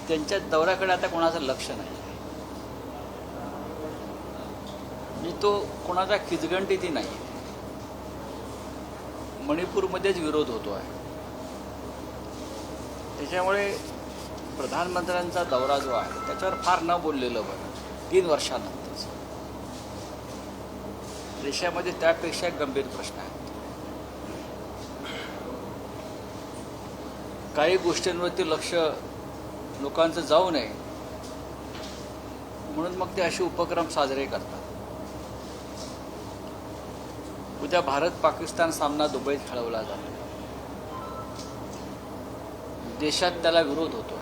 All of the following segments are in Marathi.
त्यांच्या दौऱ्याकडे आता कोणाचं लक्ष नाही. म्हणजे तो कोणाचा खिचगंटीती नाही. मणिपूरमध्येच विरोध होतो आहे. त्याच्यामुळे प्रधानमंत्र्यांचा दौरा जो आहे त्याच्यावर फार न बोललेलं बरं. 3 वर्षानंतरच देशामध्ये त्यापेक्षा गंभीर प्रश्न आहेत. काही गोष्टींवरती लक्ष लोकांचं जाऊ नये म्हणून मग ते असे उपक्रम साजरे करतात. उद्या भारत-पाकिस्तान सामना दुबईत खेळवला जातो. देशात त्याला विरोध होतो.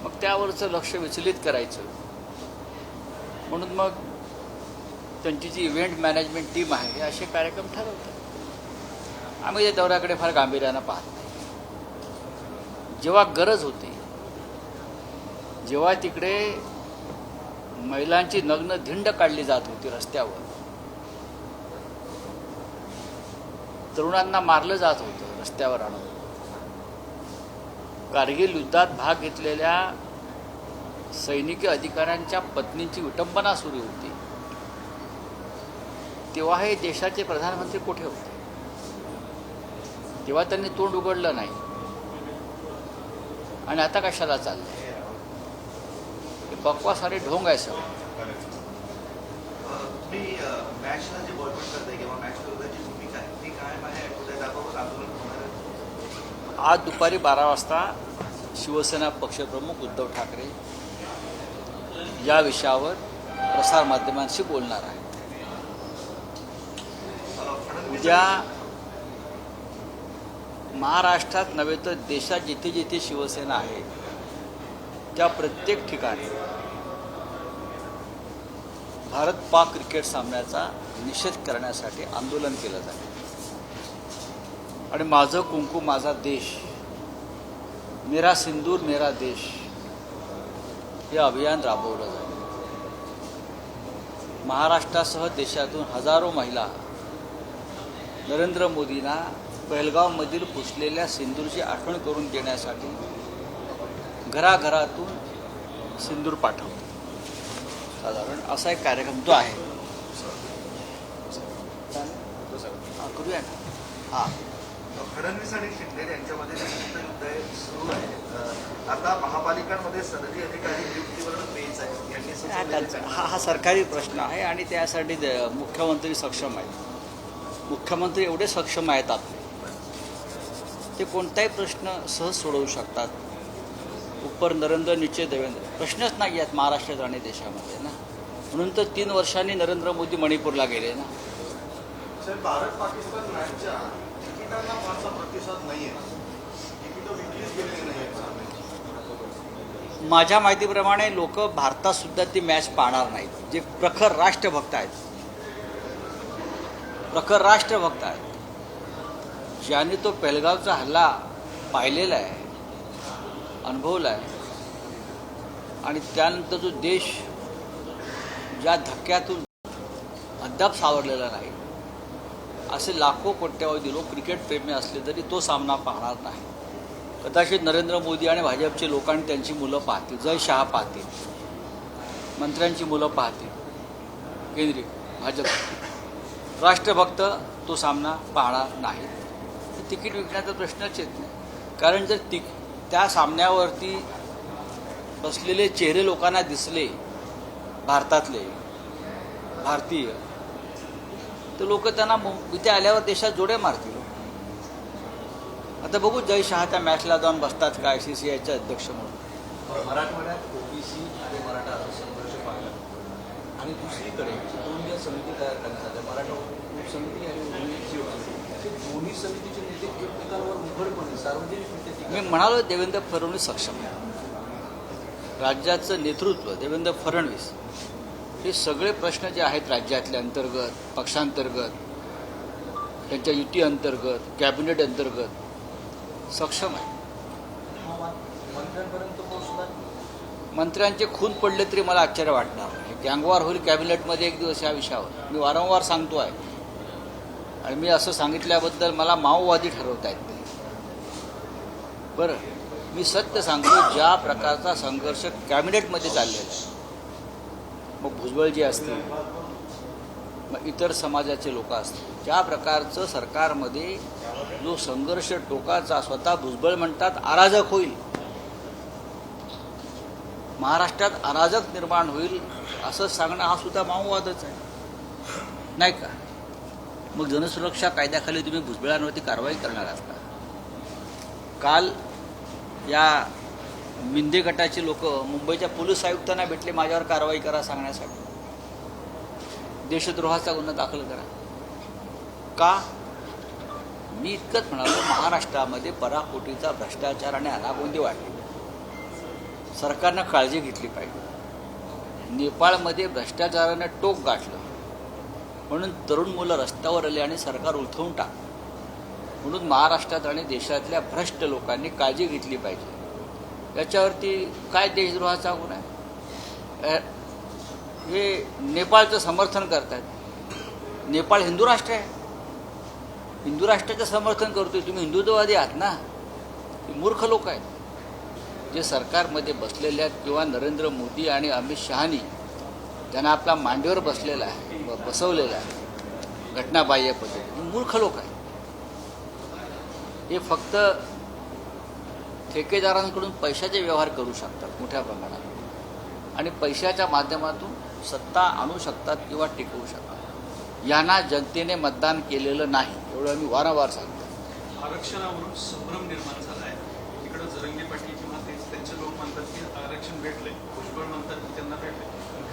मग त्यावरचं लक्ष विचलित करायचं म्हणून मग त्यांची जी इव्हेंट मॅनेजमेंट टीम आहे हे असे कार्यक्रम ठरवतात. आम्ही या दौऱ्याकडे फार गांभीर्यानं पाहत नाही. जेव्हा गरज होती, जेव्हा तिकडे महिलांची नग्न धिंड काढली जात होती रस्त्यावर, तरुणांना मारलं जात होतं रस्त्यावर आणून, कारगिल युद्धात भाग घेतलेल्या सैनिकी अधिकाऱ्यांच्या पत्नींची विटंबना सुरू होती, तेव्हा हे देशाचे प्रधानमंत्री कुठे होते? तेव्हा त्यांनी तोंड उघडलं नाही. आणि आता कशाला चाललंय? हे बकवास आणि ढोंग आहे सगळं. आज दुपारी 12 वाजता शिवसेना पक्षप्रमुख उद्धव ठाकरे या विषयावर प्रसारमाध्यमांशी बोलणार आहे. उद्या महाराष्ट्रात नव्हे तर देशात जिथे जिथे शिवसेना आहे त्या प्रत्येक ठिकाणी भारत-पाक क्रिकेट सामन्याचा निषेध करण्यासाठी आंदोलन केलं जाईल. आणि माझं कुंकू माझा देश, मेरा सिंदूर मेरा देश हे अभियान राबवलं जाईल. महाराष्ट्रासह देशातून हजारो महिला नरेंद्र मोदींना पहलगावमधील पुसलेल्या सिंदूरची आठवण करून देण्यासाठी घराघरातून सिंदूर पाठवतात. साधारण असा एक कार्यक्रम जो आहे करूया ना. हां, फडणवीस आणि शिंदे यांच्यामध्ये युद्ध सुरू आहे. आता महापालिकांमध्ये सनदी अधिकारी नियुक्तीवरून पेच आहे. हा सरकारी प्रश्न आहे आणि त्यासाठी मुख्यमंत्री सक्षम आहेत. मुख्यमंत्री एवढे सक्षम आहेत आपले, ते कोणताही प्रश्न सहज सोडवू शकतात. उपर नरेंद्र नीचे देवेंद्र प्रश्नच नाही आहेत महाराष्ट्रात आणि देशामध्ये ना. म्हणून तर 3 वर्षांनी नरेंद्र मोदी मणिपूरला गेले ना. भारत पाकिस्तान मॅचच्या तिकिटांना फारसा प्रतिसाद नाही आहे. तिकीटं विकलीच गेलेली नाही आहेत. माझ्या माहितीप्रमाणे लोक भारतात सुद्धा ती मॅच पाहणार नाहीत. जे प्रखर राष्ट्रभक्त आहेत, प्रखर राष्ट्रभक्त आहेत, ज्यांनी तो पेहलगावचा हल्ला पाहिलेला आहे, अनुभवला आहे, आणि त्यानंतर जो देश ज्या धक्क्यातून अद्याप सावरलेला नाही, असे लाखो कोट्यावधी लोक क्रिकेट प्रेमी असले तरी तो सामना पाहणार नाही. कदाचित नरेंद्र मोदी आणि भाजपचे लोक आणि त्यांची मुलं पाहतील, जय शहा पाहतील, मंत्र्यांची मुलं पाहतील, केंद्रीय भाजप राष्ट्रभक्त तो सामना पाहणार नाही. तिकीट विकण्याचा प्रश्नच येत नाही. कारण जर त्या सामन्यावरती बसलेले चेहरे लोकांना दिसले भारतातले भारतीय, तर लोक त्यांना इथे आल्यावर देशात जोडे मारतील. आता बघू जय शहा त्या मॅचला जाऊन बसतात का ICCIचे अध्यक्ष म्हणून. मराठवाड्यात OBC आणि मराठा असा संघर्ष पाहिला आणि दुसरीकडे 2 ज्या समिती तयार करण्यात आल्या, मराठा उपसमिती आणि OBC ते दोन्ही समितीचे नेते एकमेकांवर उघडपणे सार्वजनिकरित्या मी म्हणालो देवेंद्र फडणवीस सक्षम आहे. राज्याचं नेतृत्व देवेंद्र फडणवीस हे सगळे प्रश्न जे आहेत राज्यातल्या अंतर्गत, पक्षांतर्गत, त्यांच्या युती अंतर्गत, कॅबिनेट अंतर्गत सक्षम आहे. मंत्र्यांपर्यंत पोहोचला. मंत्र्यांचे खून पडले तरी मला आश्चर्य वाटणार नाही. गँगवॉर होईल कॅबिनेटमध्ये एक दिवस या विषयावर. मी वारंवार सांगतो आहे आणि मी असं सांगितल्याबद्दल मला माओवादी ठरवता येत नाही. बरं, मी सत्य सांगतो, ज्या प्रकारचा संघर्ष कॅबिनेटमध्ये चाललेला आहे, मग भुजबळजी असतील, मग इतर समाजाचे लोक असतील, ज्या प्रकारचं सरकारमध्ये जो संघर्ष टोकाचा, स्वतः भुजबळ म्हणतात अराजक होईल, महाराष्ट्रात अराजक निर्माण होईल असं सांगणं हा सुद्धा माओवादच आहे, नाही का? मग जनसुरक्षा कायद्याखाली तुम्ही भुजबळांवरती कारवाई करणार आहात का? काल या मिंदे गटाचे लोक मुंबईच्या पोलीस आयुक्तांना भेटले माझ्यावर कारवाई करा सांगण्यासाठी, देशद्रोहाचा गुन्हा दाखल करा. का? मी इतकंच म्हणालो, महाराष्ट्रामध्ये पराकोटीचा भ्रष्टाचार आणि अनागोंदी वाढली, सरकारनं काळजी घेतली पाहिजे. नेपाळमध्ये भ्रष्टाचारानं टोक गाठलं म्हणून तरुण मुलं रस्त्यावर आली आणि सरकार उलथवून टाक, म्हणून महाराष्ट्रात आणि देशातल्या भ्रष्ट लोकांनी काळजी घेतली पाहिजे. याच्यावरती काय देशद्रोहाचा गुन्हा आहे? हे नेपाळचं समर्थन करतात. नेपाळ हिंदू राष्ट्र आहे, हिंदू राष्ट्राचं समर्थन करतोय. तुम्ही हिंदुत्ववादी आहात ना? ते मूर्ख लोक आहेत जे सरकारमध्ये बसलेले आहेत, किंवा नरेंद्र मोदी आणि अमित शहानी त्यांना आपला मांडीवर बसलेला आहे, बसवलेला आहे घटनाबाह्य पद्धतीने. मूर्ख लोक आहेत हे. फक्त ठेकेदारांकडून पैशाचे व्यवहार करू शकतात मोठ्या प्रमाणात आणि पैशाच्या माध्यमातून सत्ता आणू शकतात किंवा टिकवू शकतात. यांना जनतेने मतदान केलेलं नाही, एवढं मी वारंवार सांगतो. आरक्षणावरून संभ्रम निर्माण झाला आहे. इकडं जरंगे पाटील किंवा त्यांचे लोक म्हणतात की आरक्षण भेटले, भुजबळ म्हणतात की त्यांना भेटले.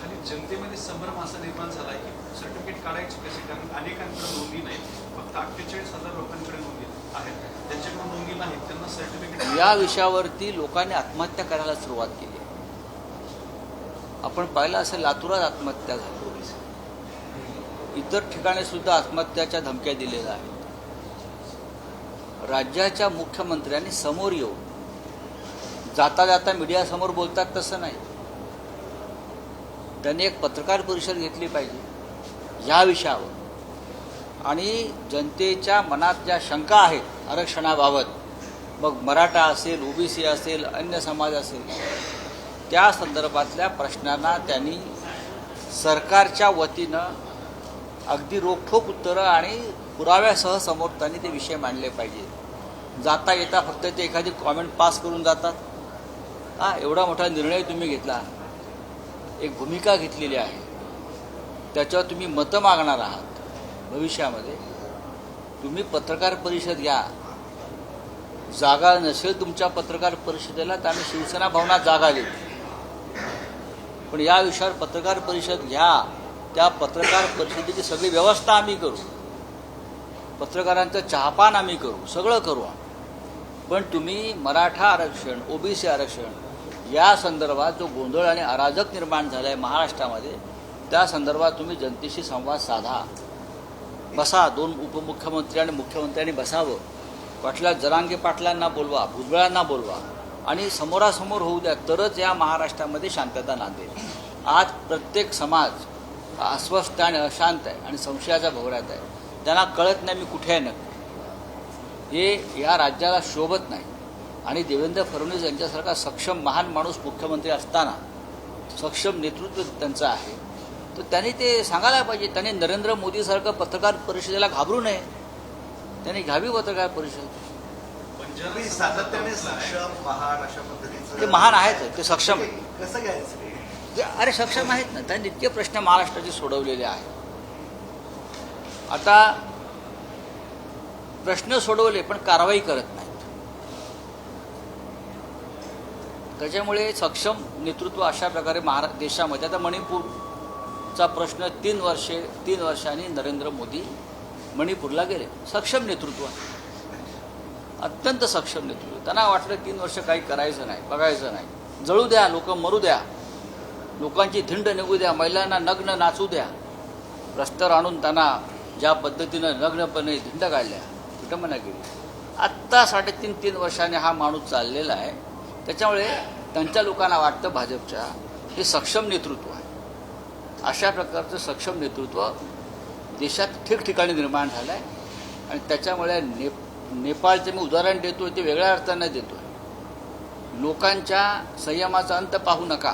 खाली जनतेमध्ये संभ्रम असा निर्माण झाला आहे की सर्टिफिकेट काढायची कशी, कारण अनेकांकडे नोंदी नाही, फक्त 48,000 लोकांकडे नोंदी आहेत, त्यांच्याकडे नोंदी नाही, त्यांना सर्टिफिकेट. या विषयावरती लोकांनी आत्महत्या करायला सुरुवात केली. आपण पाहिलं असेल, लातूरात आत्महत्या झाली, इतर ठिकाणी सुद्धा आत्महत्याच्या धमक्या दिलेल्या आहेत. राज्याच्या मुख्यमंत्र्यांनी समोर येऊन जाता जाता मीडियासमोर बोलतात तसं नाही, त्यांनी एक पत्रकार परिषद घेतली पाहिजे या विषयावर आणि जनतेच्या मनात ज्या शंका आहेत आरक्षणाबाबत, मग मराठा असेल, ओबीसी असेल, अन्य समाज असेल, त्या संदर्भातल्या प्रश्नांना त्यांनी सरकारच्या वतीनं अगदी रोखठोक उत्तरं आणि पुराव्यासह समोर त्यांनी ते विषय मांडले पाहिजे. जाता येता फक्त ते एखादी कॉमेंट पास करून जातात. एवढा मोठा निर्णय तुम्ही घेतला, एक भूमिका घेतलेली आहे, त्याच्यावर तुम्ही मतं मागणार आहात भविष्यामध्ये, तुम्ही पत्रकार परिषद घ्या. जागा नसेल तुमच्या पत्रकार परिषदेला तर आम्ही शिवसेना भवनात जागा देऊ, पण या विषयावर पत्रकार परिषद घ्या. त्या पत्रकार परिषदेची सगळी व्यवस्था आम्ही करू, पत्रकारांचं चहापान आम्ही करू, सगळं करू. पण तुम्ही मराठा आरक्षण, ओबीसी आरक्षण या संदर्भात जो गोंधळ आणि अराजक निर्माण झाला आहे महाराष्ट्रामध्ये, त्या संदर्भात तुम्ही जनतेशी संवाद साधा. बसा, 2 उपमुख्यमंत्री आणि मुख्यमंत्र्यांनी बसावं. पाटला जरांगे पाटलांना बोलवा, भुजबळांना बोलवा आणि समोरासमोर होऊ द्या, तरच या महाराष्ट्रामध्ये शांतता नांदेल. आज प्रत्येक समाज अस्वस्थ आणि अशांत आहे आणि संशयाच्या भोवऱ्यात आहे. त्यांना कळत नाही मी कुठे आहे नक्की. हे या राज्याला शोभत नाही. आणि देवेंद्र फडणवीस यांच्यासारखा सक्षम महान माणूस मुख्यमंत्री असताना, सक्षम नेतृत्व त्यांचं आहे, तर त्यांनी ते सांगायला पाहिजे. त्यांनी नरेंद्र मोदीसारखं पत्रकार परिषदेला घाबरू नये, त्यांनी घ्यावी पत्रकार परिषद. तुम्ही सातत्याने सक्षम महान अशा पद्धतीचं ते महान आहेत, ते सक्षम आहेत. कसं घ्यायचं? अरे सक्षम आहेत ना, त्यांनी इतके प्रश्न महाराष्ट्राचे सोडवलेले आहेत. आता प्रश्न सोडवले पण कारवाई करत नाहीत. त्याच्यामुळे सक्षम नेतृत्व अशा प्रकारे देशामध्ये, आता मणिपूरचा प्रश्न 3 वर्षांनी नरेंद्र मोदी मणिपूरला गेले. सक्षम नेतृत्व, अत्यंत सक्षम नेतृत्व. त्यांना वाटलं 3 वर्ष काही करायचं नाही, बघायचं नाही, जळू द्या, लोक मरू द्या, लोकांची धिंड निघू द्या, महिलांना नग्न नाचू द्या. रस्त्यावर आणून त्यांना ज्या पद्धतीनं नग्नपणे धिंड काढल्या, विटंबना केली. आत्ता 3.5 वर्षांनी हा माणूस चाललेला आहे. त्याच्यामुळे त्यांच्या लोकांना वाटतं भाजपच्या हे सक्षम नेतृत्व आहे. अशा प्रकारचं सक्षम नेतृत्व देशात ठिकठिकाणी निर्माण झालं आहे आणि त्याच्यामुळे नेपाळचे मी उदाहरण देतो, ते वेगळ्या अर्थानं देतो. लोकांच्या संयमाचा अंत पाहू नका,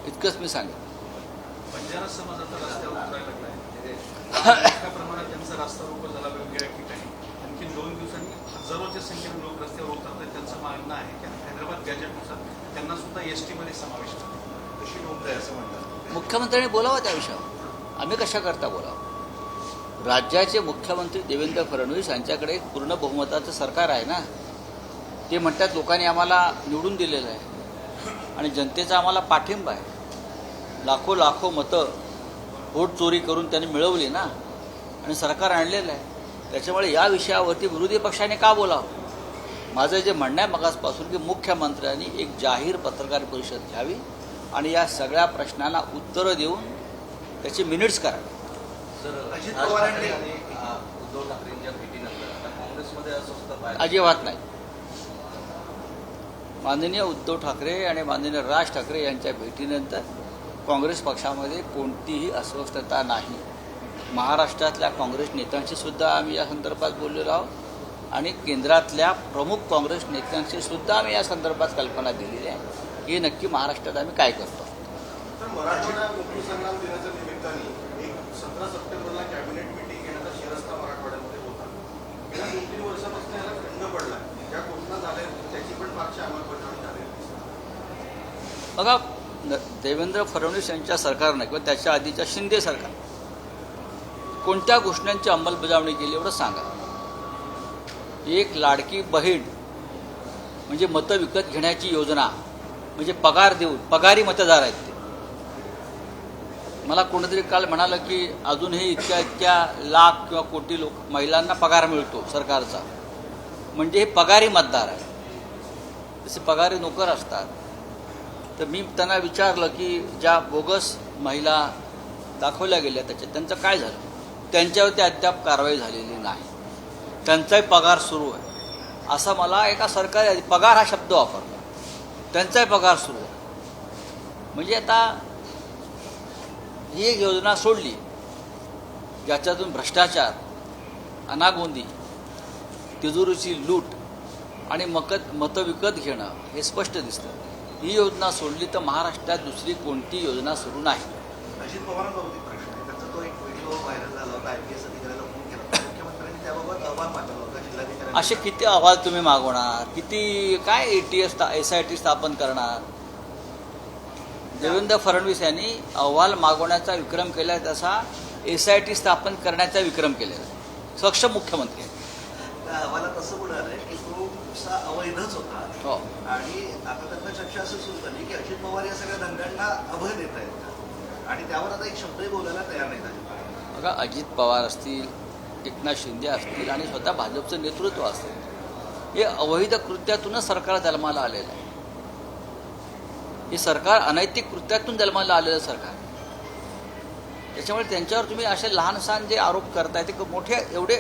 इतकंच मी सांगेन. बंजारा समाज आता रस्त्यावर उतरायला लागलाय. मोठ्या प्रमाणात त्यांचा रास्ता रोको झाला वेगवेगळ्या ठिकाणी. आणखी 2 दिवसांनी हजारोच्या संख्येने लोक रस्त्यावर उतरत आहेत. त्यांचं म्हणणं आहे की हैदराबाद गॅजेटनुसार त्यांना सुद्धा एसटी मध्ये समावेश करतो. कशी नोंद आहे असं म्हणतात. मुख्यमंत्र्यांनी बोलावं त्या विषयावर, आम्ही कशा करता बोलावं. राज्याचे मुख्यमंत्री देवेंद्र फडणवीस यांच्याकडे एक पूर्ण बहुमताचं सरकार आहे ना. ते म्हणतात लोकांनी आम्हाला निवडून दिलेलं आहे आणि जनतेचा आम्हाला पाठिंबा आहे. लाखो मतं वोट चोरी करून त्यांनी मिळवली ना आणि सरकार आणलेलं आहे. त्याच्यामुळे या विषयावरती विरोधी पक्षाने का बोलावं. माझं जे म्हणणं आहे मगासपासून की मुख्यमंत्र्यांनी एक जाहीर पत्रकार परिषद घ्यावी आणि या सगळ्या प्रश्नांना उत्तरं देऊन त्याचे मिनिट्स करावे. सर, अजित राज पवार ठाकरे यांनी- आणि उद्धव ठाकरेंच्या भेटीनंतर आता काँग्रेसमध्ये अस्वस्थता पाहायला अजिबात नाही. माननीय उद्धव ठाकरे आणि माननीय राज ठाकरे यांच्या भेटीनंतर काँग्रेस पक्षामध्ये कोणतीही अस्वस्थता नाही. महाराष्ट्रातल्या काँग्रेस नेत्यांशी सुद्धा आम्ही या संदर्भात बोललेलो आहोत आणि केंद्रातल्या प्रमुख काँग्रेस नेत्यांशी सुद्धा आम्ही या संदर्भात कल्पना दिलेली आहे की नक्की महाराष्ट्रात आम्ही काय करतो. तर मराठवाडा मुक्ती संग्राम दिनाच्या निमित्ताने एक 17 सप्टेंबरला कॅबिनेट मीटिंग घेण्याचा शिरस्ता मराठवाड्यामध्ये होता. गेल्या 2-3 वर्षापासून याला खंड पडला. ज्या घोषणा झाल्या त्याची पण मागची अंमलबजावणी झालेली दिसते. बघा, देवेंद्र फडणवीस यांच्या सरकारनं किंवा त्याच्या आधीच्या शिंदे सरकार कोणत्या घोषणांची अंमलबजावणी केली एवढं सांगा. एक लाडकी बहीण म्हणजे मतं विकत घेण्याची योजना, म्हणजे पगार देऊन पगारी मतदार आहेत ते. मला कोणीतरी काल म्हणालं की अजूनही इतक्या लाख किंवा कोटी लोक महिलांना पगार मिळतो सरकारचा, म्हणजे हे पगारी मतदार आहे. जसे पगारी नोकर असतात. तर मी त्यांना विचारलं की ज्या बोगस महिला दाखवल्या गेल्या त्यांचं काय झालं. त्यांच्यावरती अद्याप कारवाई झालेली नाही. त्यांचाही पगार सुरू आहे असं मला एका सरकारी पगार हा शब्द वापरला. त्यांचाही पगार सुरू आहे. म्हणजे आता ही एक योजना सोडली ज्याच्यातून भ्रष्टाचार, अनागोंदी, तिजोरीची लूट आणि मतं विकत घेणं हे स्पष्ट दिसतं. ही योजना सोडली तर महाराष्ट्रात दुसरी कोणती योजना सुरू नाही. अजित पवारांबाबतीत प्रश्न आहे. त्याचा तो एक व्हिडिओ व्हायरल झाला होता. IPS अधिकाऱ्याला फोन केला होता. मुख्यमंत्र्यांनी त्याबाबत अहवाल मागवला होता जिल्हाधिकाऱ्यांनी. असे किती अहवाल तुम्ही मागवणार, किती काय ATS SIT स्थापन करणार. देवेंद्र फडणवीस यांनी अहवाल मागवण्याचा विक्रम केला, तसा SIT स्थापन करण्याचा विक्रम केलेला आहे. सक्षम मुख्यमंत्री आहे. त्या अहवालात असं म्हणालंय की तो अवैधच होता. हो. आणि आता त्यांना चर्चा असं सुरू झाली की अजित पवार या सगळ्या दंगांना अभय देत आहेत का आणि त्यावर आता एक शब्दही बोलायला तयार नाही झाले. बघा, अजित पवार असतील, एकनाथ शिंदे असतील आणि स्वतः भाजपचं नेतृत्व असेल, हे अवैध कृत्यातूनच सरकार जन्माला आलेलं आहे. हे सरकार अनैतिक कृत्यातून जन्माला आलेलं सरकार. त्याच्यामुळे त्यांच्यावर तुम्ही असे लहानसहान जे आरोप करताय ते मोठे एवढे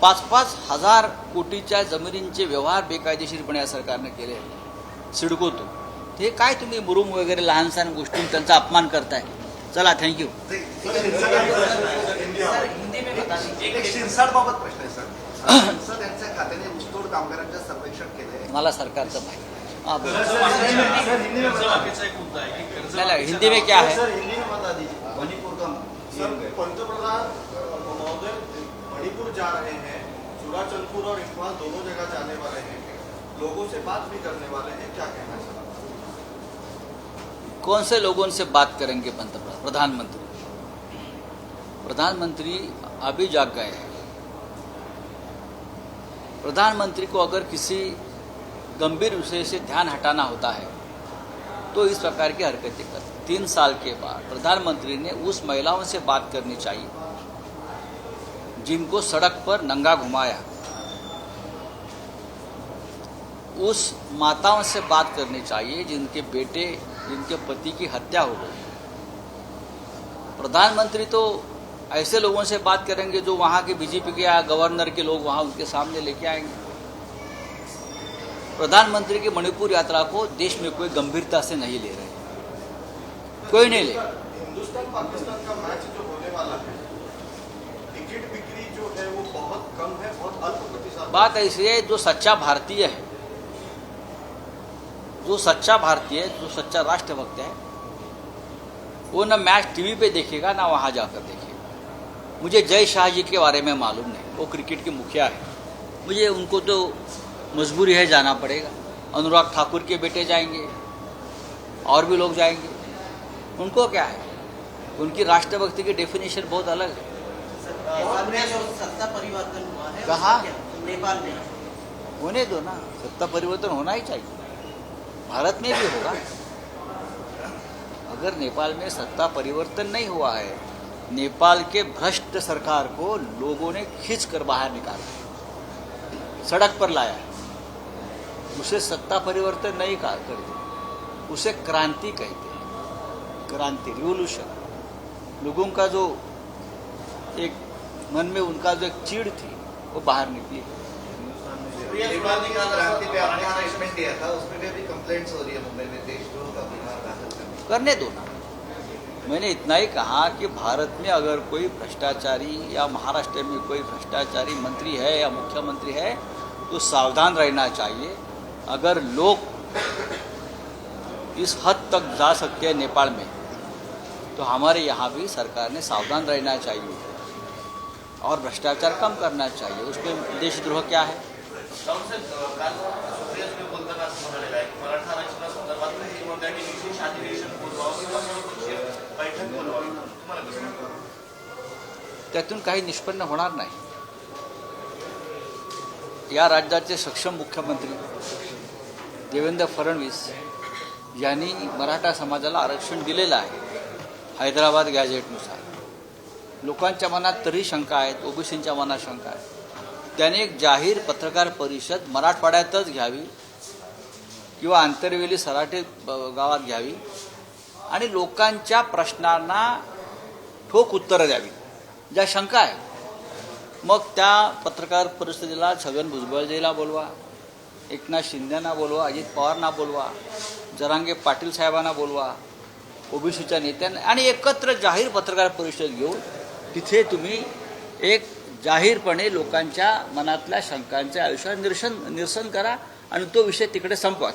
5-5 हजार कोटीच्या जमिनींचे व्यवहार बेकायदेशीरपणे या सरकारनं केले सिडकोतून. ते काय तुम्ही मुरुम वगैरे लहानसहान गोष्टी त्यांचा अपमान करताय. चला, थँक्यू. एक शिरसाडबाबत प्रश्न आहे सर. संसद यांच्या खात्याने ऊसतोड कामगारांचं सर्वेक्षण केलंय. मला सरकारचं माहिती. हाँ, बोलो. कर्जमाफीचा एक मुद्दा आहे की नहीं, हिंदी में क्या है. सर हिंदी में बता दीजिए. मणिपुर का सर पंतप्रधान महोदय मणिपुर जा रहे हैं. चूड़ाचंदपुर और इम्फाल दोनों जगह जाने वाले हैं. लोगों से बात भी करने वाले हैं. क्या कहना है सर? कौन से लोगों से बात करेंगे प्रधानमंत्री. प्रधानमंत्री अभी जाग गए हैं. प्रधानमंत्री को अगर किसी गंभीर विषय से ध्यान हटाना होता है तो इस प्रकार की हरकतें कर. 3 साल के बाद प्रधानमंत्री ने उस महिलाओं से बात करनी चाहिए जिनको सड़क पर नंगा घुमाया. उस माताओं से बात करनी चाहिए जिनके बेटे, जिनके पति की हत्या हो गई. प्रधानमंत्री तो ऐसे लोगों से बात करेंगे जो वहाँ के बीजेपी के या गवर्नर के लोग वहाँ उनके सामने लेके आएंगे. प्रधानमंत्री की मणिपुर यात्रा को देश में कोई गंभीरता से नहीं ले रहे. कोई नहीं ले. हिंदुस्तान पाकिस्तान का मैच जो होने वाला है, टिकट बिक्री जो है वो बहुत कम है, बहुत अल्प प्रतिशत. बात ऐसी है, जो सच्चा भारतीय है जो सच्चा भारतीय, जो सच्चा राष्ट्रभक्त है, वो न मैच टीवी पे देखेगा ना वहाँ जाकर देखेगा। मुझे जय शाह जी के बारे में मालूम नहीं, वो क्रिकेट के मुखिया है, मुझे उनको तो मजबूरी है जाना पड़ेगा। अनुराग ठाकुर के बेटे जाएंगे और भी लोग जाएंगे, उनको क्या है, उनकी राष्ट्रभक्ति की डेफिनेशन बहुत अलग है। नेपाल में जो सत्ता परिवर्तन हुआ है कहाँ? नेपाल में होने दो ना, सत्ता परिवर्तन होना ही चाहिए, भारत में भी होगा। अगर नेपाल में सत्ता परिवर्तन नहीं हुआ है, नेपाल के भ्रष्ट सरकार को लोगों ने खींच कर बाहर निकाला, सड़क पर लाया, उसे सत्ता परिवर्तन नहीं करते, उसे क्रांति कहते हैं। क्रांति, रिवोल्यूशन। लोगों का जो एक मन में उनका जो एक चीड़ थी वो बाहर निकली। नेपाल की क्रांति पे आपने स्टेटमेंट दिया था, उसमें भी अभी कंप्लेंट्स हो रही है मुंबई में देशद्रोह का गुनाह दाखिल करने दो ना। मैंने इतना ही कहा कि भारत में अगर कोई भ्रष्टाचारी या महाराष्ट्र में कोई भ्रष्टाचारी मंत्री है या मुख्यमंत्री है तो सावधान रहना चाहिए। अगर लोग इस हद तक जा सकते हैं नेपाल में, तो हमारे यहाँ भी सरकार ने सावधान रहना चाहिए और भ्रष्टाचार कम करना चाहिए। उसमें देशद्रोह क्या है? राहुल साहेब, काल सुप्रिया सुळे बोलताना असं म्हणालेलं आहे की मराठा आरक्षणासंदर्भात ते म्हणतात की विशेष अधिवेशन बोलवावं किंवा सर्वपक्षीय बैठक बोलवावी. तुम्हाला कसं वाटतं? त्यातून काही निष्पन्न होणार नाही. या राज्याचे सक्षम मुख्यमंत्री देवेंद्र फडणवीस यांनी मराठा समाजाला आरक्षण दिलेलं आहे हैदराबाद गॅझेटनुसार. लोकांच्या मनात तरी शंका आहेत, ओबीसींच्या मनात शंका आहे. त्याने एक जाहीर पत्रकार परिषद मराठवाड्यातच घ्यावी किंवा आंतरवेली सराटे गावात घ्यावी आणि लोकांच्या प्रश्नांना ठोक उत्तरं द्यावी, ज्या शंका आहे. मग त्या पत्रकार परिषदेला छगन भुजबळजीला बोलवा, एकनाथ शिंदेना बोलवा, अजित पवारना बोलवा, जरांगे पाटील साहेबांना बोलवा, ओबीसीच्या नेत्यांना, आणि एकत्र जाहीर पत्रकार परिषद घेऊन तिथे तुम्ही एक जाहीरपणे लोकांच्या मनातल्या शंकांचे आयुष्यात निरसन करा आणि तो विषय तिकडे संपवा.